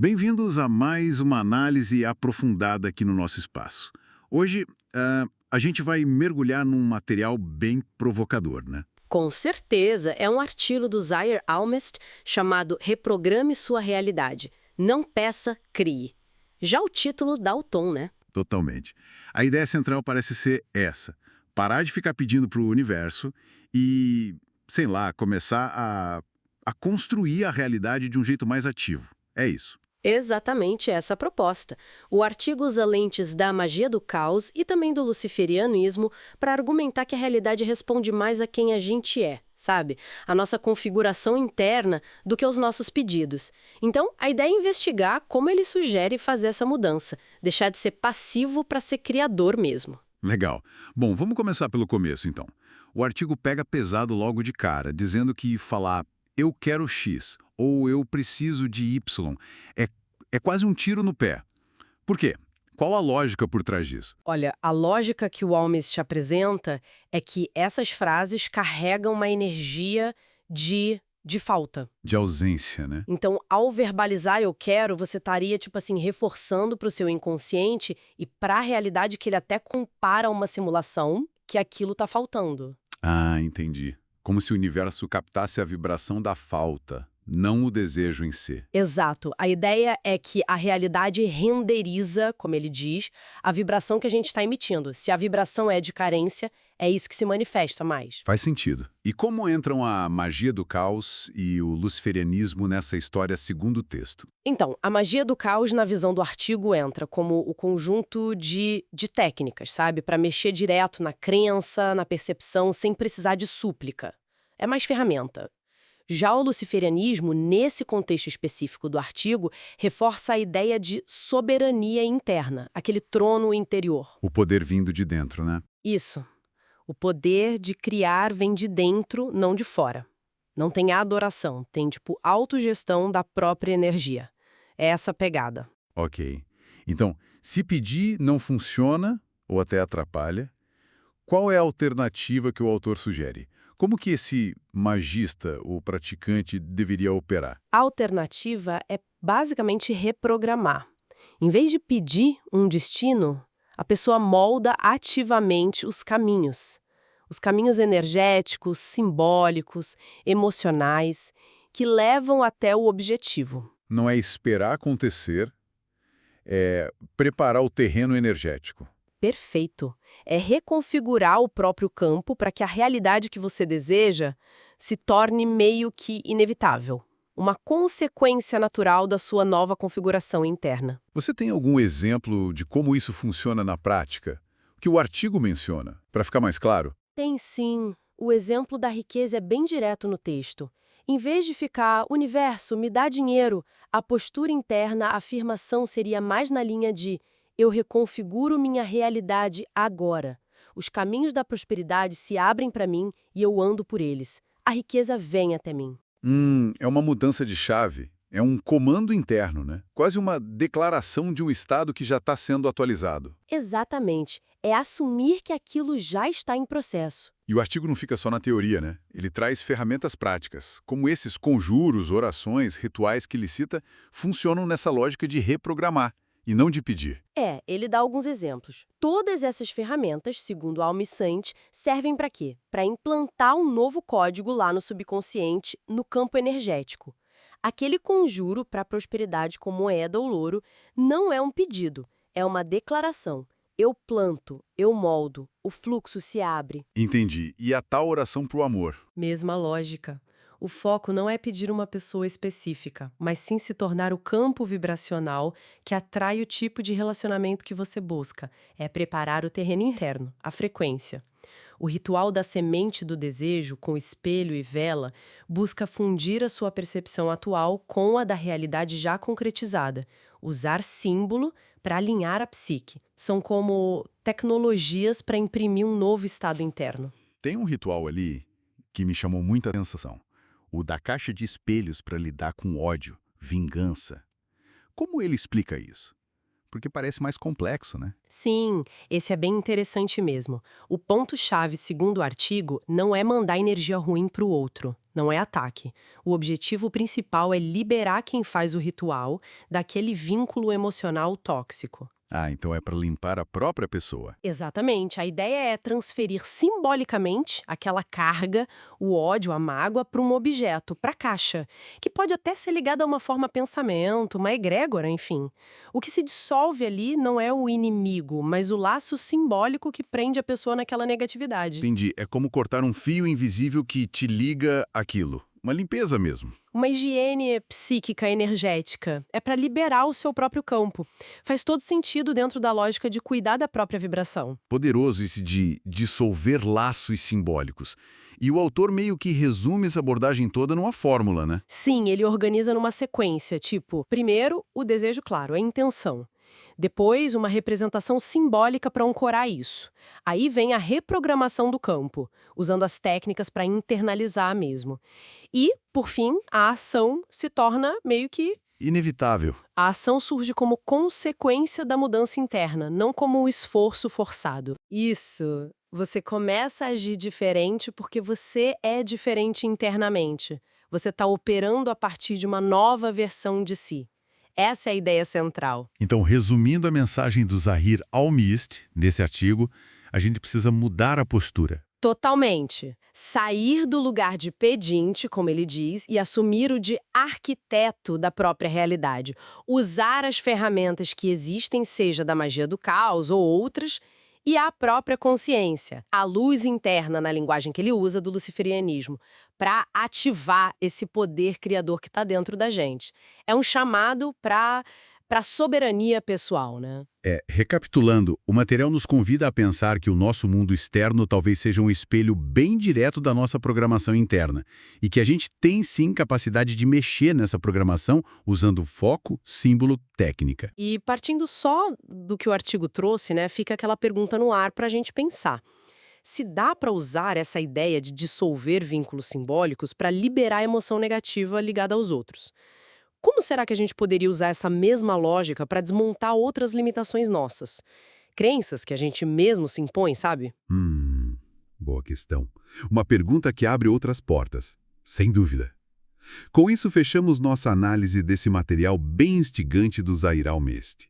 Bem-vindos a mais uma análise aprofundada aqui no nosso espaço. Hoje, a gente vai mergulhar num material bem provocador, né? Com certeza, é um artigo do Zaire Almest chamado Reprograme Sua Realidade. Não peça, crie. Já o título dá o tom, né? Totalmente. A ideia central parece ser essa: parar de ficar pedindo para o universo e, sei lá, começar a construir a realidade de um jeito mais ativo. É isso. Exatamente essa a proposta. O artigo usa lentes da magia do caos e também do luciferianismo para argumentar que a realidade responde mais a quem a gente é, sabe? A nossa configuração interna do que aos nossos pedidos. Então, a ideia é investigar como ele sugere fazer essa mudança, deixar de ser passivo para ser criador mesmo. Legal. Bom, vamos começar pelo começo, então. O artigo pega pesado logo de cara, dizendo que falar eu quero X ou eu preciso de Y é quase um tiro no pé. Por quê? Qual a lógica por trás disso? Olha, a lógica que o Almes te apresenta é que essas frases carregam uma energia de falta. De ausência, né? Então, ao verbalizar eu quero, você estaria, tipo assim, reforçando para o seu inconsciente e para a realidade que ele até compara a uma simulação que aquilo está faltando. Ah, entendi. Como se o universo captasse a vibração da falta, não o desejo em si. Exato. A ideia é que a realidade renderiza, como ele diz, a vibração que a gente está emitindo. Se a vibração é de carência, é isso que se manifesta mais. Faz sentido. E como entram a magia do caos e o luciferianismo nessa história segundo o texto? Então, a magia do caos, na visão do artigo, entra como o conjunto de técnicas, sabe? Para mexer direto na crença, na percepção, sem precisar de súplica. É mais ferramenta. Já o luciferianismo, nesse contexto específico do artigo, reforça a ideia de soberania interna, aquele trono interior. O poder vindo de dentro, né? Isso. O poder de criar vem de dentro, não de fora. Não tem adoração, tem, tipo, autogestão da própria energia. É essa a pegada. Ok. Então, se pedir não funciona ou até atrapalha, qual é a alternativa que o autor sugere? Como que esse magista ou praticante deveria operar? A alternativa é basicamente reprogramar. Em vez de pedir um destino, a pessoa molda ativamente os caminhos. Os caminhos energéticos, simbólicos, emocionais, que levam até o objetivo. Não é esperar acontecer, é preparar o terreno energético. Perfeito. É reconfigurar o próprio campo para que a realidade que você deseja se torne meio que inevitável. Uma consequência natural da sua nova configuração interna. Você tem algum exemplo de como isso funciona na prática? O que o artigo menciona, para ficar mais claro? Tem sim. O exemplo da riqueza é bem direto no texto. Em vez de ficar, universo, me dá dinheiro, a postura interna, a afirmação seria mais na linha de eu reconfiguro minha realidade agora. Os caminhos da prosperidade se abrem para mim e eu ando por eles. A riqueza vem até mim. É uma mudança de chave. É um comando interno, né? Quase uma declaração de um estado que já está sendo atualizado. Exatamente. É assumir que aquilo já está em processo. E o artigo não fica só na teoria, né? Ele traz ferramentas práticas, como esses conjuros, orações, rituais que ele cita, funcionam nessa lógica de reprogramar e não de pedir. Ele dá alguns exemplos. Todas essas ferramentas, segundo Almissante, servem para quê? Para implantar um novo código lá no subconsciente, no campo energético. Aquele conjuro para a prosperidade com moeda ou louro não é um pedido, é uma declaração. Eu planto, eu moldo, o fluxo se abre. Entendi. E a tal oração para o amor? Mesma lógica. O foco não é pedir uma pessoa específica, mas sim se tornar o campo vibracional que atrai o tipo de relacionamento que você busca. É preparar o terreno interno, a frequência. O ritual da semente do desejo, com espelho e vela, busca fundir a sua percepção atual com a da realidade já concretizada. Usar símbolo para alinhar a psique. São como tecnologias para imprimir um novo estado interno. Tem um ritual ali que me chamou muita atenção. O da caixa de espelhos para lidar com ódio, vingança. Como ele explica isso? Porque parece mais complexo, né? Sim, esse é bem interessante mesmo. O ponto-chave, segundo o artigo, não é mandar energia ruim para o outro. não é ataque. O objetivo principal é liberar quem faz o ritual daquele vínculo emocional tóxico. Ah, então é para limpar a própria pessoa. Exatamente. A ideia é transferir simbolicamente aquela carga, o ódio, a mágoa, para um objeto, para a caixa, que pode até ser ligado a uma forma pensamento, uma egrégora, enfim. O que se dissolve ali não é o inimigo, mas o laço simbólico que prende a pessoa naquela negatividade. Entendi. É como cortar um fio invisível que te liga àquilo. Uma limpeza mesmo. Uma higiene psíquica energética é para liberar o seu próprio campo. Faz todo sentido dentro da lógica de cuidar da própria vibração. Poderoso esse de dissolver laços simbólicos. E o autor meio que resume essa abordagem toda numa fórmula, né? Sim, ele organiza numa sequência, tipo, primeiro, o desejo claro, a intenção. Depois, uma representação simbólica para ancorar isso. Aí vem a reprogramação do campo, usando as técnicas para internalizar mesmo. E, por fim, a ação se torna meio que. Inevitável. A ação surge como consequência da mudança interna, não como um esforço forçado. Isso. Você começa a agir diferente porque você é diferente internamente. Você está operando a partir de uma nova versão de si. Essa é a ideia central. Então, resumindo a mensagem do Zahir Al-Mist, nesse artigo, a gente precisa mudar a postura. Totalmente. Sair do lugar de pedinte, como ele diz, e assumir o de arquiteto da própria realidade. Usar as ferramentas que existem, seja da magia do caos ou outras, e a própria consciência, a luz interna, na linguagem que ele usa do luciferianismo, para ativar esse poder criador que está dentro da gente. É um chamado para soberania pessoal, né? Recapitulando, o material nos convida a pensar que o nosso mundo externo talvez seja um espelho bem direto da nossa programação interna e que a gente tem sim capacidade de mexer nessa programação usando foco, símbolo, técnica. E partindo só do que o artigo trouxe, né, fica aquela pergunta no ar para a gente pensar. Se dá para usar essa ideia de dissolver vínculos simbólicos para liberar a emoção negativa ligada aos outros? Como será que a gente poderia usar essa mesma lógica para desmontar outras limitações nossas? Crenças que a gente mesmo se impõe, sabe? Boa questão. Uma pergunta que abre outras portas, sem dúvida. Com isso, fechamos nossa análise desse material bem instigante do Zahir Al-Mist.